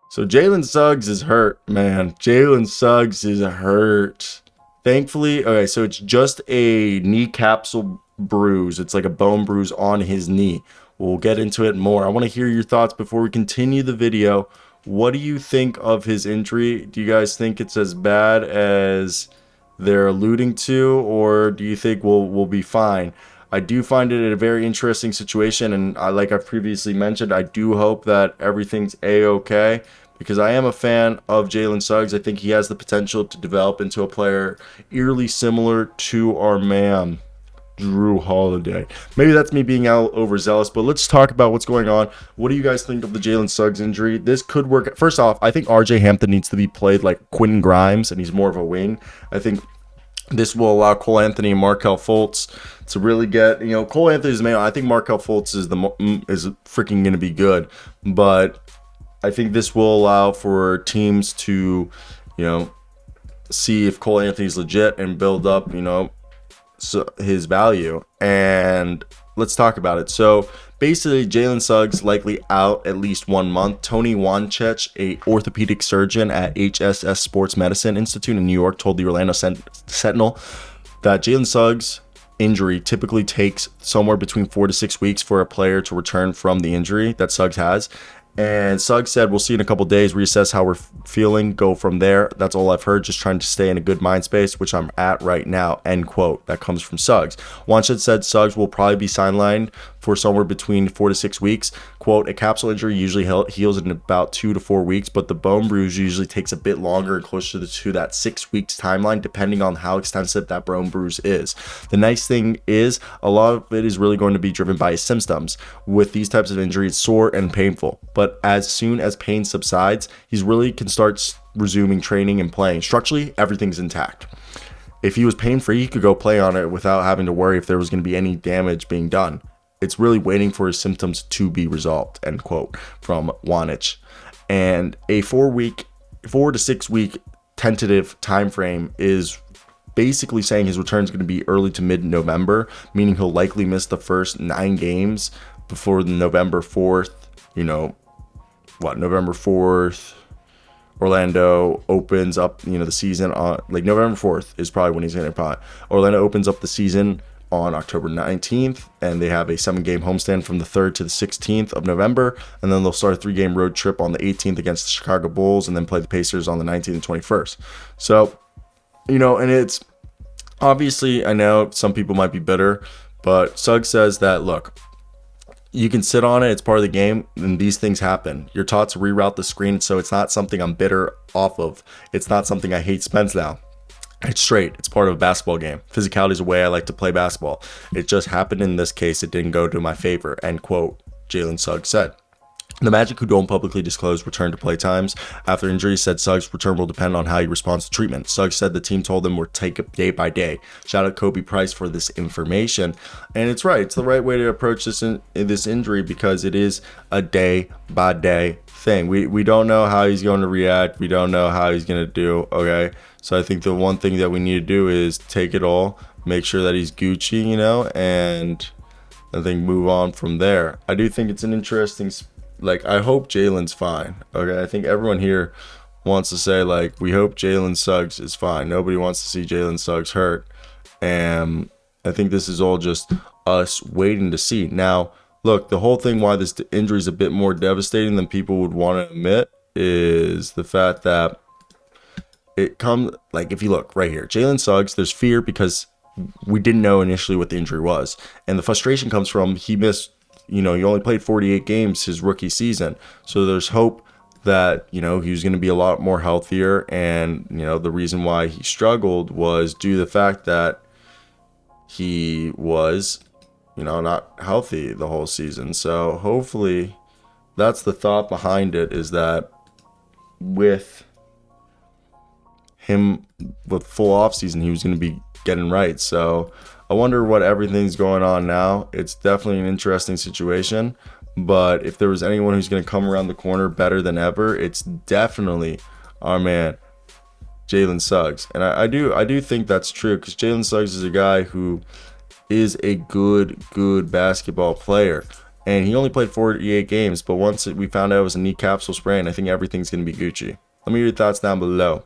So Jalen Suggs is hurt, man. Jalen Suggs is hurt. Thankfully, okay, so it's just a knee capsule bruise. It's like a bone bruise on his knee. We'll get into it more. I want to hear your thoughts before we continue the video. What do you think of his injury? Do you guys think it's as bad as they're alluding to, or do you think we'll be fine? I do find it a very interesting situation, and like I've previously mentioned, I do hope that everything's a-okay because I am a fan of Jalen Suggs. I think he has the potential to develop into a player eerily similar to our man Drew Holiday. Maybe that's me being out overzealous, but let's talk about what's going on. What do you guys think of the Jalen Suggs injury? This could work. First off, I think RJ Hampton needs to be played like Quentin Grimes, and he's more of a wing. I think this will allow Cole Anthony and Markelle Fultz to really get, Cole Anthony's man. I think Markelle Fultz is freaking going to be good, but I think this will allow for teams to, see if Cole Anthony's legit and build up, his value. And let's talk about it. So basically, Jalen Suggs likely out at least 1 month. Tony Wanich, a orthopedic surgeon at HSS Sports Medicine Institute in New York, told the Orlando Sentinel that Jalen Suggs' injury typically takes somewhere between 4 to 6 weeks for a player to return from the injury that Suggs has. And Suggs said, we'll see in a couple days, reassess how we're feeling, go from there. That's all I've heard, just trying to stay in a good mind space, which I'm at right now, end quote. That comes from Suggs. Wanich said Suggs will probably be sidelined for somewhere between 4 to 6 weeks. Quote, a capsule injury usually heals in about 2 to 4 weeks, but the bone bruise usually takes a bit longer and closer to that 6 weeks timeline, depending on how extensive that bone bruise is. The nice thing is, a lot of it is really going to be driven by his symptoms. With these types of injuries, sore and painful. But as soon as pain subsides, he's really can start resuming training and playing. Structurally, everything's intact. If he was pain-free, he could go play on it without having to worry if there was going to be any damage being done. It's really waiting for his symptoms to be resolved, end quote, from Wanich. And a 4 to 6 week tentative time frame is basically saying his return is going to be early to mid-November, meaning he'll likely miss the first 9 games before the November 4th, November 4th, Orlando opens up, the season on, November 4th is probably when he's going to play. Orlando opens up the season on October 19th, and they have a 7-game homestand from the 3rd to the 16th of November, and then they'll start a 3-game road trip on the 18th against the Chicago Bulls, and then play the Pacers on the 19th and 21st. So, and it's, obviously, I know some people might be bitter, but Suggs says that, look, you can sit on it. It's part of the game, and these things happen. You're taught to reroute the screen, so it's not something I'm bitter off of. It's not something I hate Spence now. It's straight. It's part of a basketball game. Physicality is a way I like to play basketball. It just happened in this case. It didn't go to my favor, end quote, Jalen Suggs said. The Magic, who don't publicly disclose return to play times after injury, said Suggs' return will depend on how he responds to treatment. Suggs said the team told him we'll take it day by day. Shout out Khobi Price for this information. And it's right. It's the right way to approach this injury because it is a day by day thing. We don't know how he's going to react. We don't know how he's going to do. Okay. So I think the one thing that we need to do is take it all, make sure that he's Gucci, and I think move on from there. I do think it's an interesting I hope Jalen's fine. Okay, I think everyone here wants to say, we hope Jalen Suggs is fine. Nobody wants to see Jalen Suggs hurt. And I think this is all just us waiting to see. Now, look, the whole thing why this injury is a bit more devastating than people would want to admit is the fact that it comes, if you look right here, Jalen Suggs, there's fear because we didn't know initially what the injury was. And the frustration comes from he missed, he only played 48 games his rookie season. So there's hope that, he was going to be a lot more healthier. And, the reason why he struggled was due to the fact that he was, not healthy the whole season. So hopefully that's the thought behind it, is that with him with full off season, he was going to be getting right. So I wonder what everything's going on now. It's definitely an interesting situation, but if there was anyone who's going to come around the corner better than ever, it's definitely our man Jalen Suggs. And I do think that's true, because Jalen Suggs is a guy who is a good basketball player. and he only played 48 games. But once we found out it was a knee capsule sprain, I think everything's going to be Gucci. Let me hear your thoughts down below.